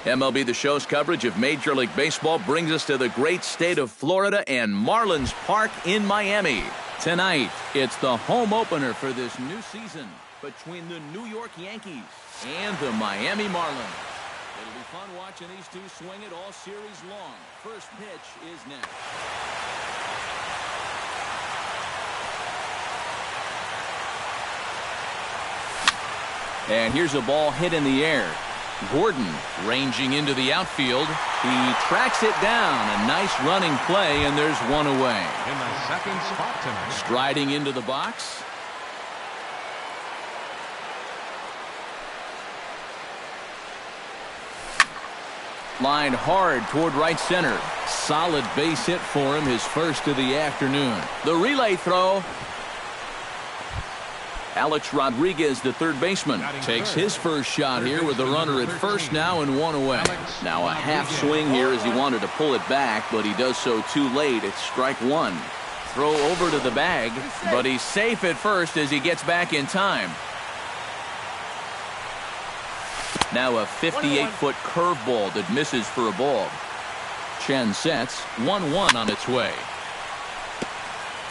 MLB The Show's coverage of Major League Baseball brings us to the great state of Florida and Marlins Park in Miami. Tonight, it's the home opener for this new season between the New York Yankees and the Miami Marlins. It'll be fun watching these two swing it all series long. First pitch is next. And here's a ball hit in the air. Gordon ranging into the outfield. He tracks it down. A nice running play, and there's one away. In the second spot tonight. Striding into the box. Lined hard toward right center. Solid base hit for him, his first of the afternoon. The relay throw. Alex Rodriguez, the third baseman, takes his first shot here with the runner at first now and one away. Now a half swing here as he wanted to pull it back, but he does so too late. It's strike one. Throw over to the bag, but he's safe at first as he gets back in time. Now a 58-foot curveball that misses for a ball. Chen sets 1-1 on its way.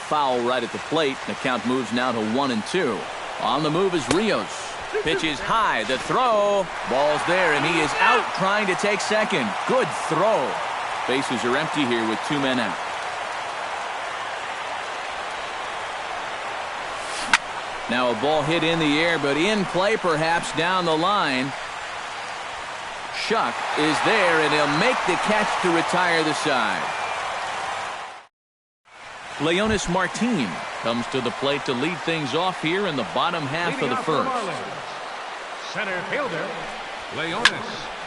Foul right at the plate. The count moves now to 1-2. On the move is Rios. Pitch is high. The throw. Ball's there, and he is out trying to take second. Good throw. Bases are empty here with two men out. Now a ball hit in the air, but in play perhaps down the line. Shuck is there, and he'll make the catch to retire the side. Leonis Martin comes to the plate to lead things off here in the bottom half of the first. Center fielder, Leonis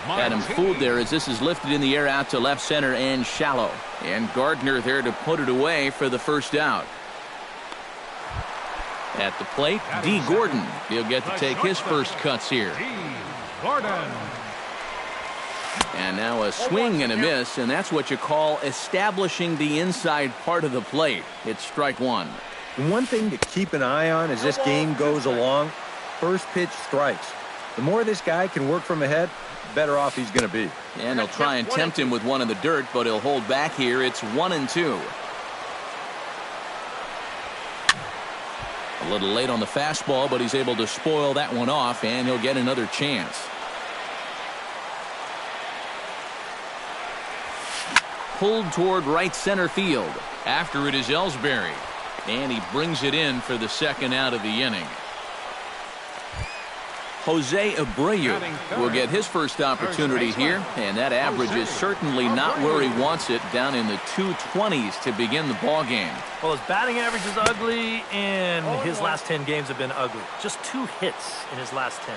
Martin. Had him fooled there as this is lifted in the air out to left center and shallow. And Gardner there to put it away for the first out. At the plate, D. Gordon. He'll get to take his first cuts here. D. Gordon. And now a swing and a miss, and that's what you call establishing the inside part of the plate. It's strike one. One thing to keep an eye on as this game goes along, first pitch strikes. The more this guy can work from ahead, the better off he's going to be. And they'll try and tempt him with one in the dirt, but he'll hold back here. It's 1-2. A little late on the fastball, but he's able to spoil that one off, and he'll get another chance. Pulled toward right center field. After it is Ellsbury. And he brings it in for the second out of the inning. Jose Abreu will get his first opportunity here, and that average is certainly not where he wants it, down in the 220s to begin the ball game. Well, his batting average is ugly, and his last 10 games have been ugly. Just 2 hits in his last 10.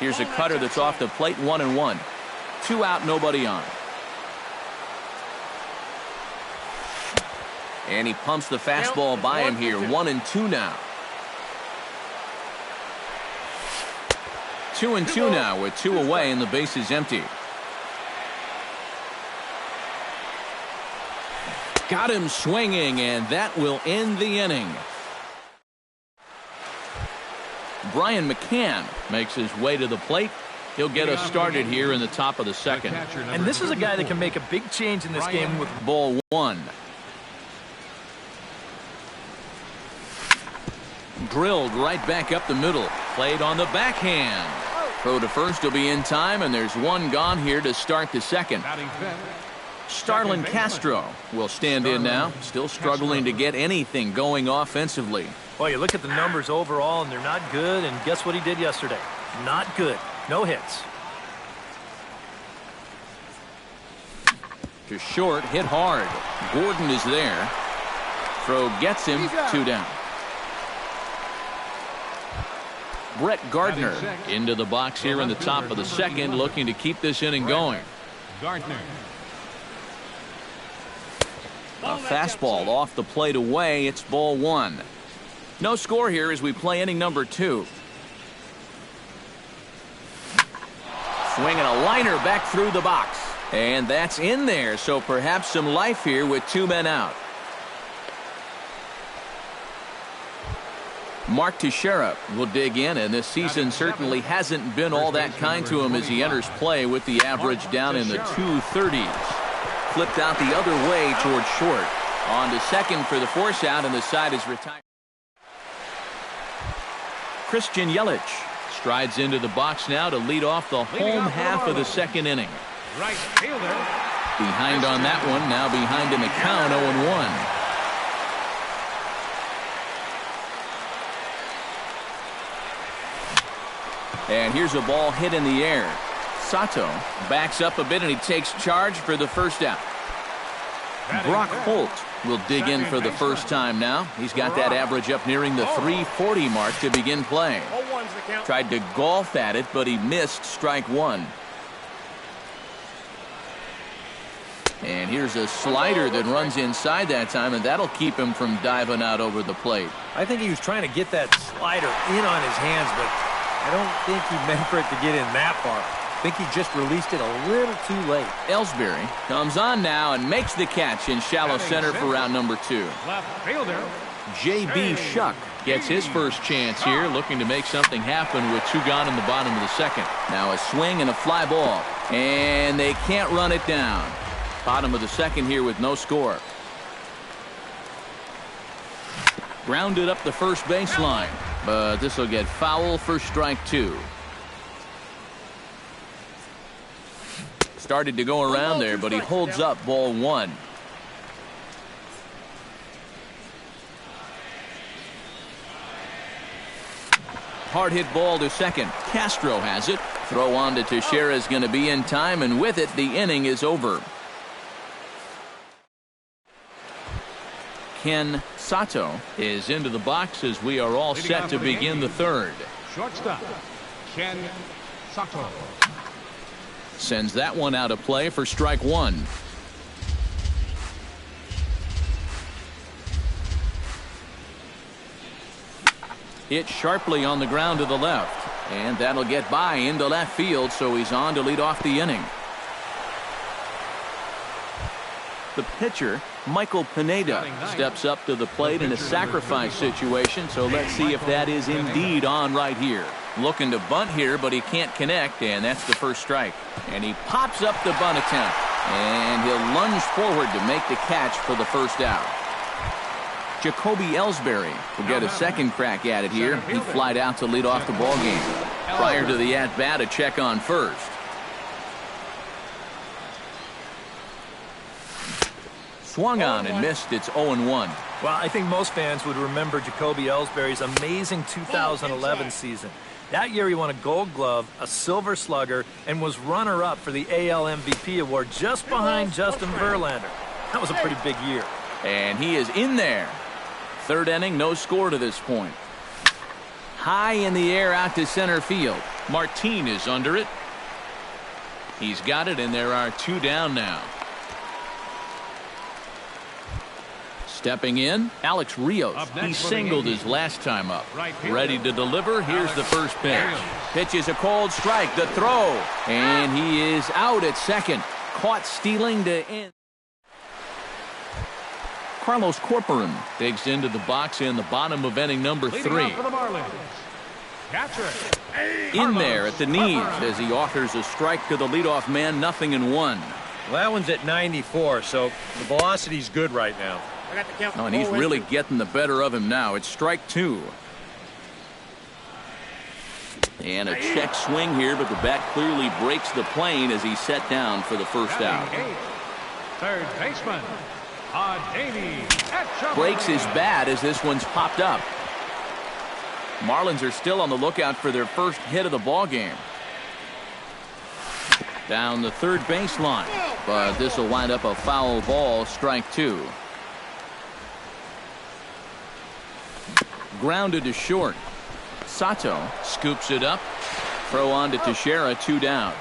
Here's a cutter that's off the plate, 1-1. 2 out, nobody on. And he pumps the fastball by him here. 1-2 now. 2-2 now with 2 away and the base is empty. Got him swinging, and that will end the inning. Brian McCann makes his way to the plate. He'll get us started here in the top of the second. And this is a guy that can make a big change in this game with ball 1. Drilled right back up the middle. Played on the backhand. Throw to first will be in time, and there's one gone here to start the second. Starlin Castro will stand in now. Still struggling to get anything going offensively. Well, you look at the numbers overall, and they're not good, and guess what he did yesterday? Not good. No hits. To short, hit hard. Gordon is there. Throw gets him, 2 down. Brett Gardner into the box here in the top of the second, looking to keep this inning going. Gardner. A fastball off the plate away. It's ball 1. No score here as we play inning number 2. Swinging a liner back through the box. And that's in there, so perhaps some life here with 2 men out. Mark Teixeira will dig in, and this season certainly hasn't been all that kind to him as he enters play with the average down in the 230s. Flipped out the other way towards short. On to second for the force out, and the side is retired. Christian Yelich strides into the box now to lead off the home half of the second inning. Right fielder. Behind on that one, now behind in the count, 0-1. And here's a ball hit in the air. Sato backs up a bit, and he takes charge for the first out. Brock Holt will dig in for the first time now. He's got that average up nearing the 340 mark to begin play. Tried to golf at it, but he missed strike one. And here's a slider that runs inside that time, and that'll keep him from diving out over the plate. I think he was trying to get that slider in on his hands, but I don't think he meant for it to get in that far. I think he just released it a little too late. Ellsbury comes on now and makes the catch in shallow center for round number 2. Left fielder. J.B. Shuck gets his first chance here, looking to make something happen with 2 gone in the bottom of the second. Now a swing and a fly ball, and they can't run it down. Bottom of the second here with no score. Grounded up the first baseline, but this will get foul for strike 2. Started to go around there, but he holds up ball 1. Hard hit ball to second. Castro has it. Throw on to Teixeira is going to be in time, and with it the inning is over. Ken Sato is into the box as we are all set to begin the third. Shortstop, Ken Sato. Sends that one out of play for strike 1. Hit sharply on the ground to the left, and that'll get by into left field, so he's on to lead off the inning. The pitcher, Michael Pineda, steps up to the plate in a sacrifice situation, so let's see if that is indeed on right here. Looking to bunt here, but he can't connect, and that's the first strike. And he pops up the bunt attempt, and he'll lunge forward to make the catch for the first out. Jacoby Ellsbury will get a second crack at it here. He flied out to lead off the ball game. Prior to the at-bat, a check on first. Swung on and missed. It's 0-1. Well, I think most fans would remember Jacoby Ellsbury's amazing 2011 season. That year he won a Gold Glove, a Silver Slugger, and was runner-up for the AL MVP award just behind Justin Verlander. That was a pretty big year. And he is in there. Third inning, no score to this point. High in the air out to center field. Martin is under it. He's got it, and there are 2 down now. Stepping in, Alex Rios. He singled his last time up. Ready to deliver. Here's the first pitch. Pitch is a cold strike. The throw. And he is out at second. Caught stealing to end. Carlos Corcoran digs into the box in the bottom of inning number 3. In there at the knees as he offers a strike to the leadoff man. 0-1. Well, that one's at 94, so the velocity's good right now. Oh, and he's really getting the better of him now. It's strike 2. And a check swing here, but the bat clearly breaks the plane as he's set down for the first out. Third baseman, Breaks his bat as this one's popped up. Marlins are still on the lookout for their first hit of the ball game. Down the third baseline, but this will wind up a foul ball, strike 2. Grounded to short. Sato scoops it up. Throw on to Teixeira, 2 down.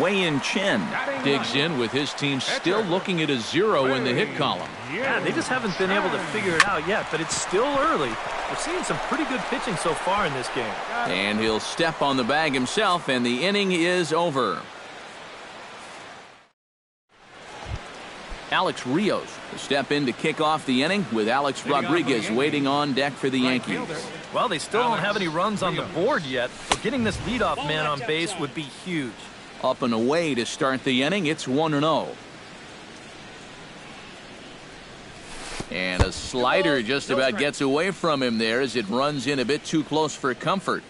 Wei-Yin Chen digs in with his team still looking at a 0 in the hit column. Yeah, they just haven't been able to figure it out yet, but it's still early. We're seeing some pretty good pitching so far in this game. And he'll step on the bag himself, and the inning is over. Alex Rios to step in to kick off the inning with Alex Rodriguez waiting on deck for the Yankees. Well, they still don't have any runs on the board yet, but getting this leadoff man on base would be huge. Up and away to start the inning. It's 1-0. And a slider just about gets away from him there as it runs in a bit too close for comfort.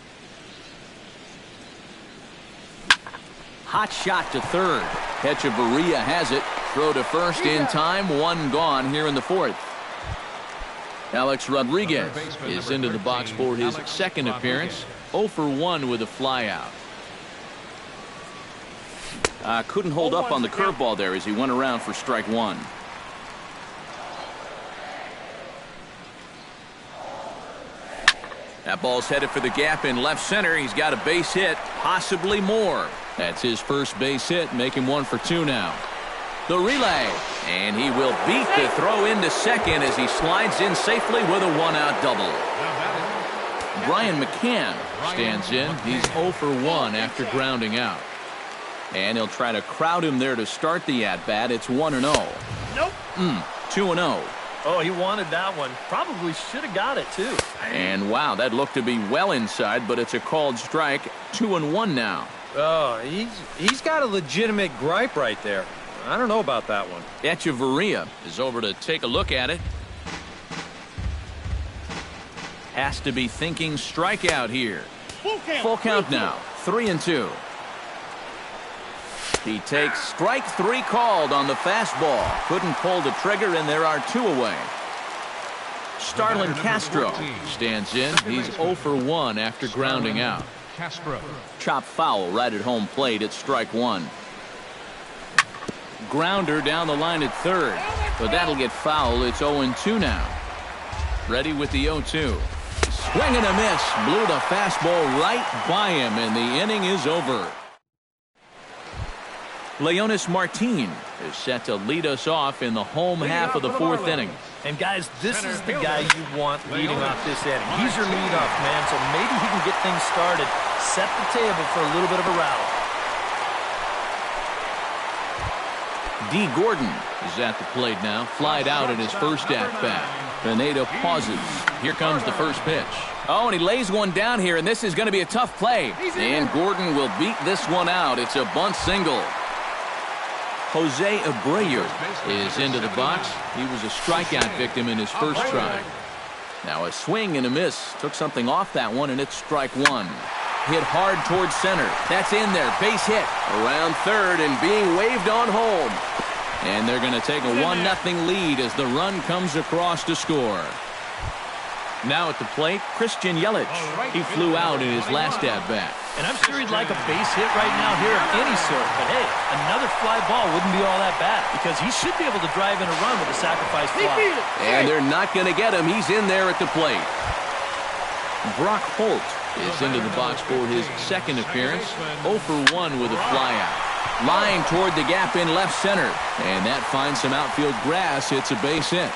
Hot shot to third. Echeverria has it. Throw to first in time. One gone here in the fourth. Alex Rodriguez is into the box for his second appearance. 0 for 1 with a flyout. Couldn't hold up on the curveball there as he went around for strike one. That ball's headed for the gap in left center. He's got a base hit, possibly more. That's his first base hit, making 1 for 2 now. The relay, and he will beat the throw into second as he slides in safely with a one-out double. Brian McCann stands in. He's 0 for 1 after grounding out. And he'll try to crowd him there to start the at-bat. It's 1-0. Nope. 2-0. Oh, he wanted that one. Probably should have got it, too. And wow, that looked to be well inside, but it's a called strike. 2-1 now. Oh, he's got a legitimate gripe right there. I don't know about that one. Echeverria is over to take a look at it. Has to be thinking strikeout here. Full count now. 3-2. He takes strike 3 called on the fastball. Couldn't pull the trigger, and there are 2 away. Starlin Castro stands in. He's 0 for 1 after grounding out. Chop foul right at home plate at strike 1. Grounder down the line at third, but that'll get foul. It's 0-2 now. Ready with the 0-2. Swing and a miss. Blew the fastball right by him, and the inning is over. Leonis Martin is set to lead us off in the home half of the fourth inning. And guys, this is the guy you want leading off this inning. He's your leadoff man, so maybe he can get things started, set the table for a little bit of a rally. D. Gordon is at the plate now. Flied out at his first at-bat. Pineda pauses. Here comes the first pitch. Oh, and he lays one down here, and this is going to be a tough play. And Gordon will beat this one out. It's a bunt single. Jose Abreu is into the box. He was a strikeout victim in his first try. Now a swing and a miss. Took something off that one, and it's strike 1. Hit hard towards center. That's in there. Base hit. Around third and being waved on home. And they're going to take a 1-0 lead as the run comes across to score. Now at the plate, Christian Yelich. He flew out in his last at-bat. And I'm sure he'd like a base hit right now here of any sort. But hey, another fly ball wouldn't be all that bad because he should be able to drive in a run with a sacrifice fly. And they're not going to get him. He's in there at the plate. Brock Holt is into the box for his second appearance. 0 for 1 with a flyout. Line toward the gap in left center. And that finds some outfield grass. It's a base hit.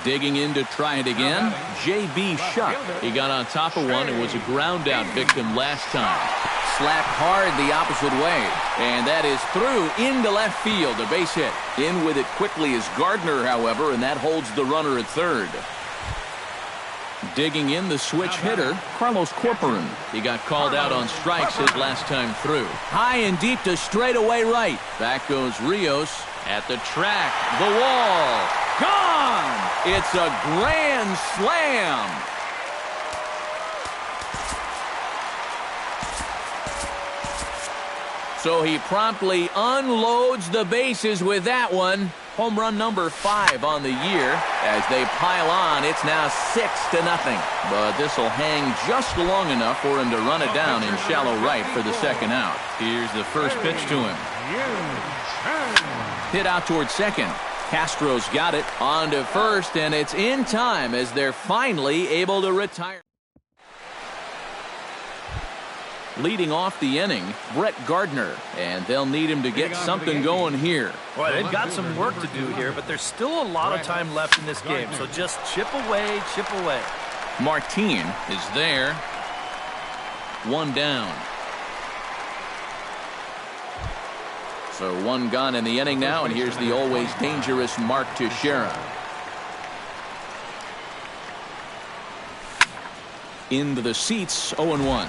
Digging in to try it again, J.B. Shuck. He got on top of one and was a ground out victim last time. Slapped hard the opposite way. And that is through into left field. A base hit. In with it quickly is Gardner, however, and that holds the runner at third. Digging in the switch hitter, Carlos Corporan. He got called out on strikes his last time through. High and deep to straightaway right. Back goes Rios at the track. The wall. Gone! It's a grand slam. So he promptly unloads the bases with that one. Home run number 5 on the year. As they pile on, it's now 6-0. But this will hang just long enough for him to run it down in shallow right for the second out. Here's the first pitch to him. Hit out towards second. Castro's got it on to first, and it's in time as they're finally able to retire. Leading off the inning, Brett Gardner, and they'll need him to get something going here. Well, they've got some work to do here, but there's still a lot of time left in this game, so just chip away, chip away. Martin is there. One down. So one gone in the inning now, and here's the always dangerous Mark Teixeira. Into the seats, 0-1.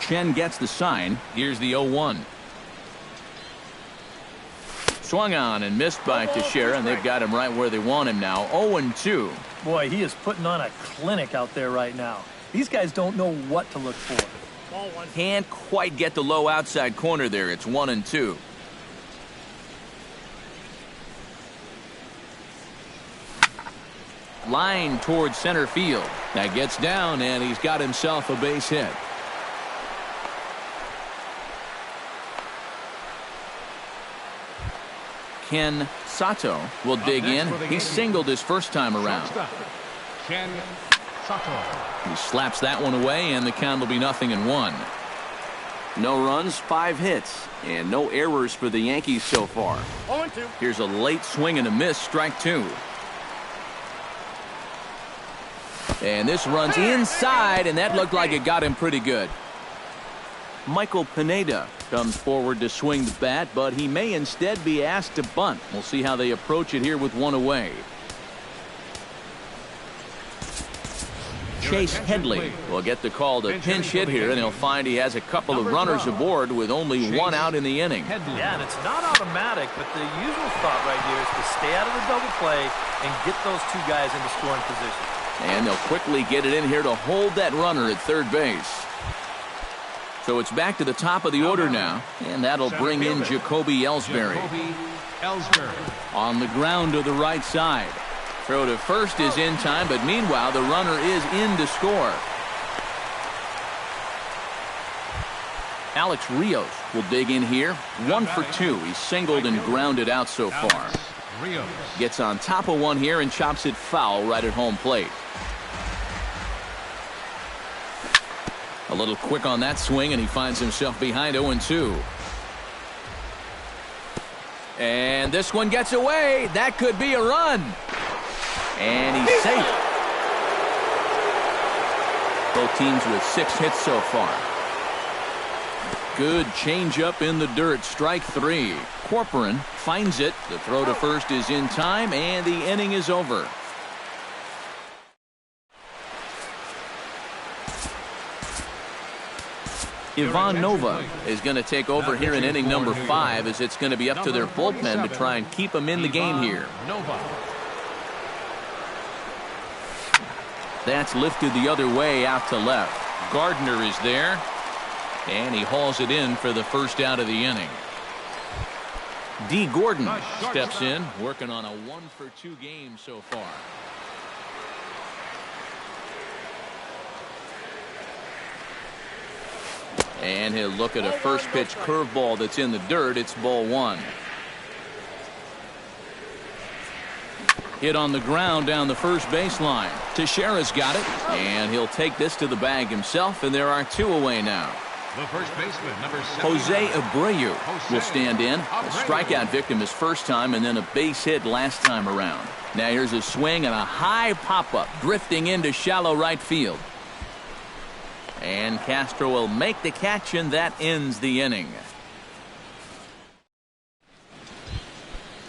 Chen gets the sign. Here's the 0-1. Swung on and missed by Teixeira, and they've got him right where they want him now. 0-2. Boy, he is putting on a clinic out there right now. These guys don't know what to look for. Can't quite get the low outside corner there. It's 1-2. Line towards center field. That gets down, and he's got himself a base hit. Ken Sato will dig in. He singled his first time around. Ken Sato. He slaps that one away, and the count will be 0-1. No runs, 5 hits, and no errors for the Yankees so far. 0-2. Here's a late swing and a miss, strike 2. And this runs inside, and that looked like it got him pretty good. Michael Pineda comes forward to swing the bat, but he may instead be asked to bunt. We'll see how they approach it here with one away. Chase Headley will get the call to pinch hit here, and he'll find he has a couple of runners aboard with only one out in the inning. Yeah, and it's not automatic, but the usual thought right here is to stay out of the double play and get those two guys into scoring position. And they'll quickly get it in here to hold that runner at third base. So it's back to the top of the order now, and that'll bring in Jacoby Ellsbury. On the ground to the right side. Throw to first is in time, but meanwhile the runner is in to score. Alex Rios will dig in here. 1 for 2. He's singled and grounded out so far. Gets on top of one here and chops it foul right at home plate. A little quick on that swing, and he finds himself behind 0-2. And this one gets away. That could be a run. And he's safe. Both teams with 6 hits so far. Good changeup in the dirt. Strike 3. Corcoran finds it. The throw to first is in time, and the inning is over. Ivan Nova is going to take over here in inning number 5, as it's going to be up to their bullpen to try and keep him in the game here. That's lifted the other way out to left. Gardner is there, and he hauls it in for the first out of the inning. D. Gordon steps in, working on a 1 for 2 game so far. And he'll look at a first pitch curveball that's in the dirt. It's ball 1. Hit on the ground down the first baseline. Teixeira's got it, and he'll take this to the bag himself, and there are 2 away now. The first baseman, number 7. Jose Abreu will stand in. A strikeout victim his first time, and then a base hit last time around. Now here's a swing and a high pop-up, drifting into shallow right field. And Castro will make the catch, and that ends the inning.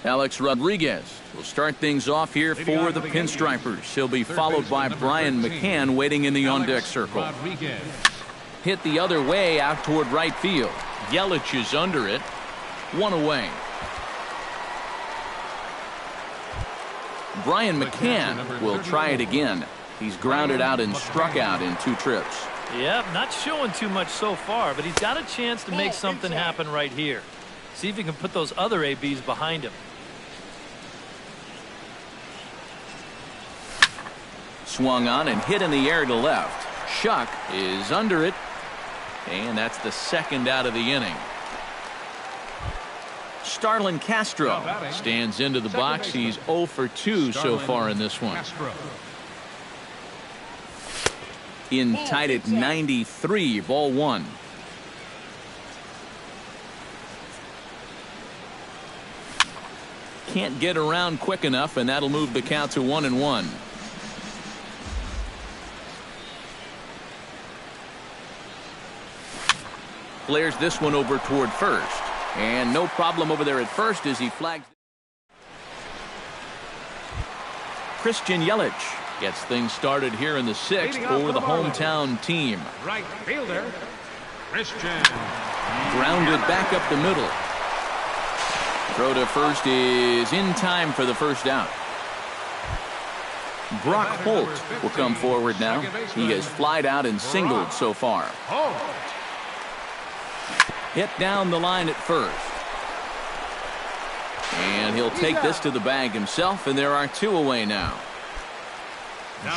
Alex Rodriguez will start things off here for the Pinstripers. He'll be followed by Brian McCann waiting in the on-deck circle. Hit the other way out toward right field. Yelich is under it. 1 away. Brian McCann will try it again. He's grounded out and struck out in 2 trips. Yep, not showing too much so far, but he's got a chance to make something happen right here. See if he can put those other ABs behind him. Swung on and hit in the air to left. Shuck is under it, and that's the second out of the inning. Starlin Castro stands into the box. He's 0 for 2 so far in this one. In tied at 93, ball 1. Can't get around quick enough, and that'll move the count to 1-1. Flares this one over toward first. And no problem over there at first as he flags. Christian Yelich gets things started here in the sixth for the hometown team. Right fielder, Christian. Grounded back up the middle. Throw to first is in time for the first out. Brock Holt will come forward now. He has flied out and singled so far. Hit down the line at first. And he'll take this to the bag himself, and there are two away now.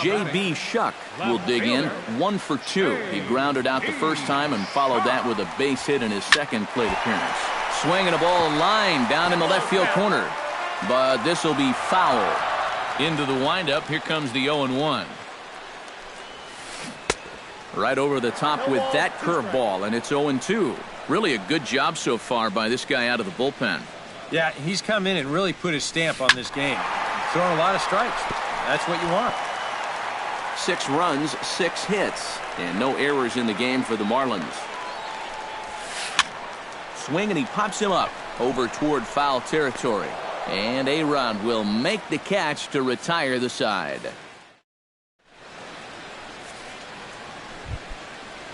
J.B. Shuck will dig in, 1 for 2. He grounded out the first time and followed that with a base hit in his second plate appearance. Swinging a ball line down in the left field corner. But this will be foul. Into the windup, here comes the 0-1. Right over the top with that curveball, and it's 0-2. Really a good job so far by this guy out of the bullpen. Yeah, he's come in and really put his stamp on this game. Throwing a lot of strikes. That's what you want. 6 runs, 6 hits, and no errors in the game for the Marlins. Swing, and he pops him up over toward foul territory. And A-Rod will make the catch to retire the side.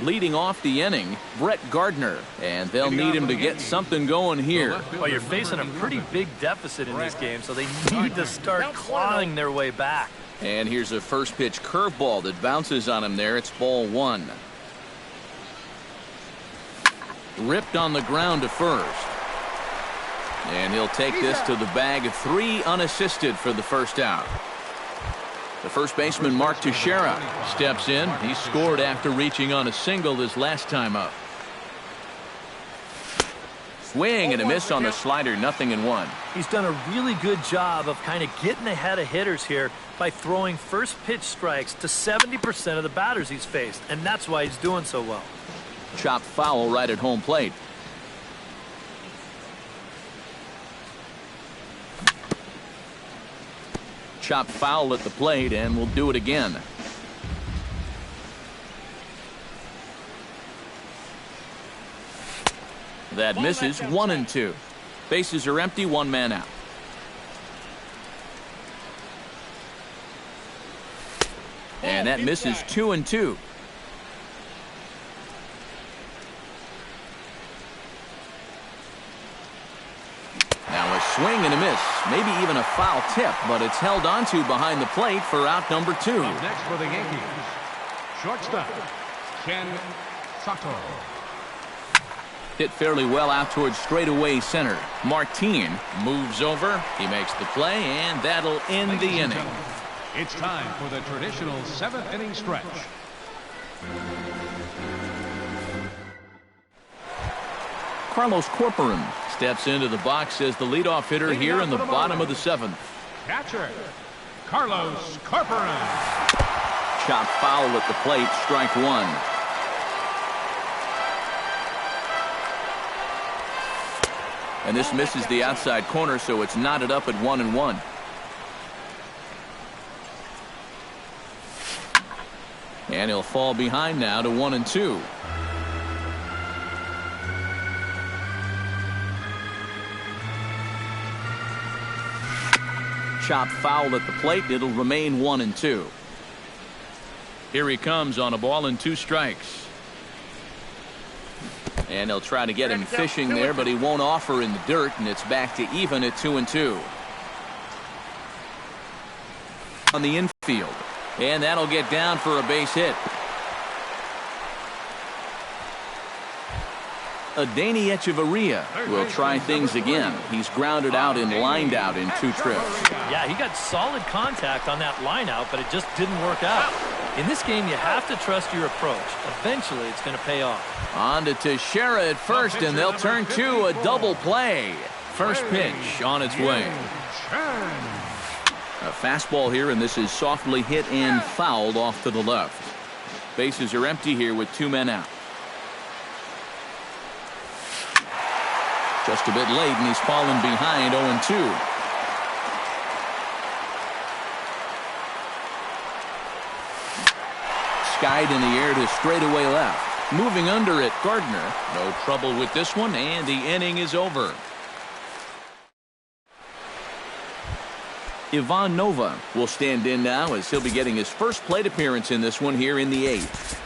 Leading off the inning, Brett Gardner, and they'll need him to get something going here. Well, you're facing a pretty big deficit in this game, so they need to start clawing their way back. And here's a first pitch curveball that bounces on him there. It's ball 1. Ripped on the ground to first. And he'll take this to the bag. 3 unassisted for the first out. The first baseman, Mark Teixeira, steps in. He scored after reaching on a single his last time up. Swing and a miss on the slider, 0-1. He's done a really good job of kind of getting ahead of hitters here by throwing first pitch strikes to 70% of the batters he's faced, and that's why he's doing so well. Chopped foul right at home plate. Chopped foul at the plate, and we'll do it again. That misses. 1-2. Bases are empty, 1 man out. And that misses. 2-2. Now a swing and a miss. Maybe even a foul tip, but it's held onto behind the plate for out number 2. Up next for the Yankees, shortstop, Ken Sato. Hit fairly well out towards straightaway center. Martin moves over. He makes the play, and that'll end the inning. It's time for the traditional 7th inning stretch. Carlos Corcoran steps into the box as the leadoff hitter here in the bottom of the 7th. Catcher, Carlos Corcoran. Chopped foul at the plate, strike 1. And this misses the outside corner, so it's knotted up at 1-1. And he'll fall behind now to 1-2. Chopped foul at the plate. It'll remain 1-2. Here he comes on a ball and 2 strikes. And they'll try to get him fishing there, but he won't offer in the dirt, and it's back to even at 2-2. On the infield, and that'll get down for a base hit. Adeiny Echeverria will try things again. He's grounded out and lined out in 2 trips. Yeah, he got solid contact on that line out, but it just didn't work out. In this game, you have to trust your approach. Eventually, it's going to pay off. On to Teixeira at first, and they'll turn to a double play. First pitch on its way. A fastball here, and this is softly hit and fouled off to the left. Bases are empty here with 2 men out. Just a bit late, and he's fallen behind 0-2. Skied in the air to straightaway left. Moving under it, Gardner. No trouble with this one, and the inning is over. Ivan Nova will stand in now as he'll be getting his first plate appearance in this one here in the 8th.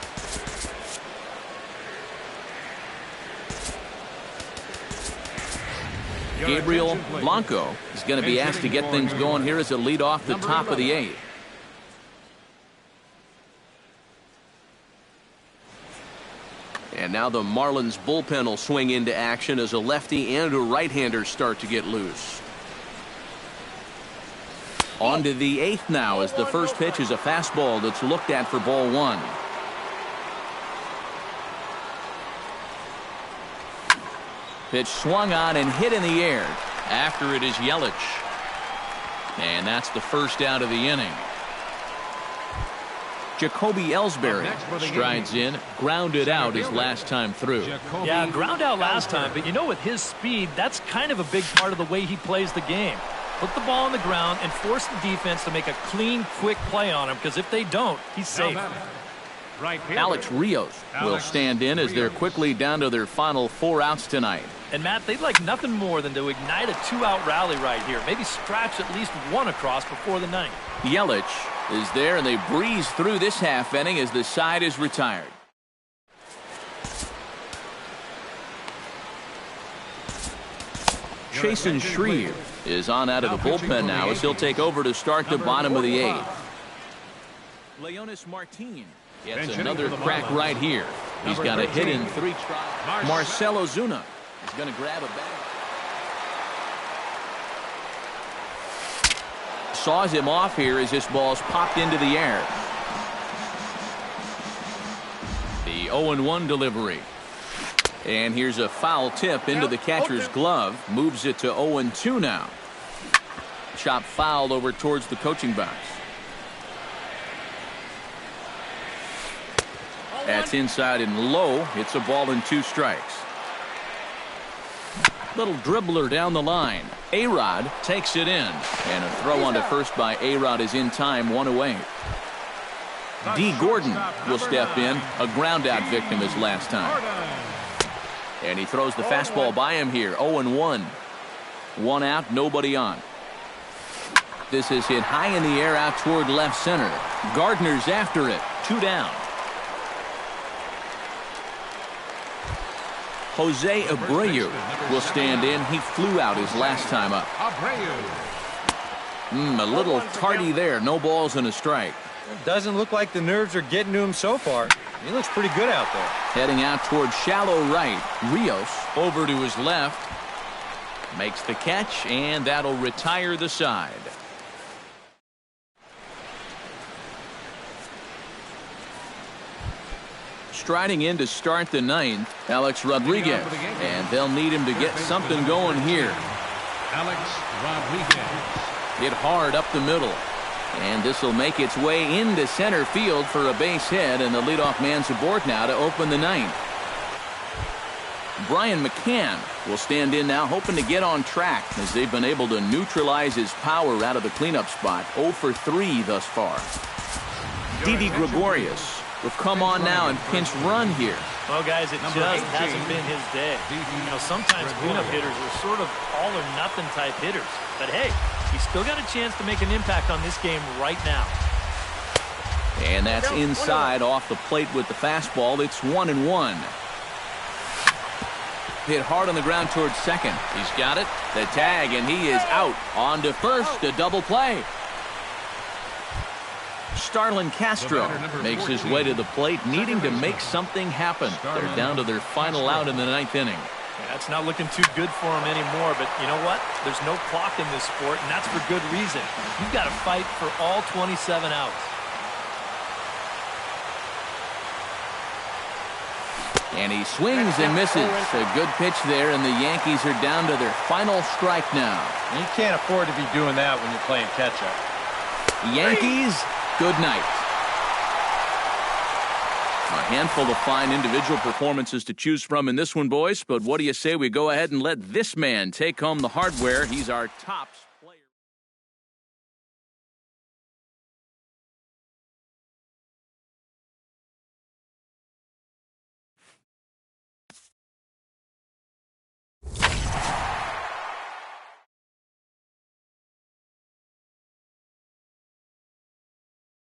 Gabriel Blanco is going to be asked to get things going here as a lead off the top of the 8th. And now the Marlins bullpen will swing into action as a lefty and a right-hander start to get loose. On to the 8th now as the first pitch is a fastball that's looked at for ball 1. Pitch swung on and hit in the air. After it is Yelich. And that's the first out of the inning. Jacoby Ellsbury strides in, grounded out his last time through. Yeah, ground out last time, but you know, with his speed, that's kind of a big part of the way he plays the game. Put the ball on the ground and force the defense to make a clean, quick play on him, because if they don't, he's safe. Alex Rios will stand in as they're quickly down to their final 4 outs tonight. And, Matt, they'd like nothing more than to ignite a 2-out rally right here. Maybe scratch at least 1 across before the 9th. Yelich is there, and they breeze through this half inning as the side is retired. Chasen Shreve is on out of the bullpen now as he'll take over to start the bottom of the 8th. Leonis Martin gets another crack right here. He's got a hit in 3 tries. Marcell Ozuna is going to grab a bag. Saws him off here as this ball's popped into the air. The 0-1 delivery. And here's a foul tip into the catcher's glove. Moves it to 0-2 now. Chop foul over towards the coaching box. That's inside and low. It's a ball and 2 strikes. Little dribbler down the line. A-Rod takes it in. And a throw onto first by A-Rod is in time, 1 away. D. Gordon will step in. A ground out victim his last time. And he throws the fastball by him here. 0-1. 1 out, nobody on. This is hit high in the air out toward left center. Gardner's after it. 2 down. Jose Abreu will stand in. He flew out his last time up. A little tardy there. No balls and a strike. Doesn't look like the nerves are getting to him so far. He looks pretty good out there. Heading out toward shallow right. Rios over to his left. Makes the catch, and that'll retire the side. Striding in to start the 9th, Alex Rodriguez. And they'll need him to get something going here. Alex Rodriguez. Hit hard up the middle. And this will make its way into center field for a base hit, and the leadoff man's aboard now to open the 9th. Brian McCann will stand in now, hoping to get on track as they've been able to neutralize his power out of the cleanup spot. 0 for 3 thus far. Didi Gregorius will come on now and pinch run here. Well, guys, it just hasn't been his day. You know, sometimes cleanup hitters are sort of all-or-nothing type hitters. But, hey, he's still got a chance to make an impact on this game right now. And that's inside off the plate with the fastball. It's 1-1. Hit hard on the ground towards second. He's got it. The tag, and he is out. On to first, a double play. Starlin Castro makes his way to the plate, needing to make something happen. They're down to their final out in the 9th inning. Yeah, it's not looking too good for him anymore, but you know what? There's no clock in this sport, and that's for good reason. You've got to fight for all 27 outs. And he swings and misses. A good pitch there, and the Yankees are down to their final strike now. You can't afford to be doing that when you're playing catch-up. Yankees, good night. A handful of fine individual performances to choose from in this one, boys. But what do you say we go ahead and let this man take home the hardware? He's our top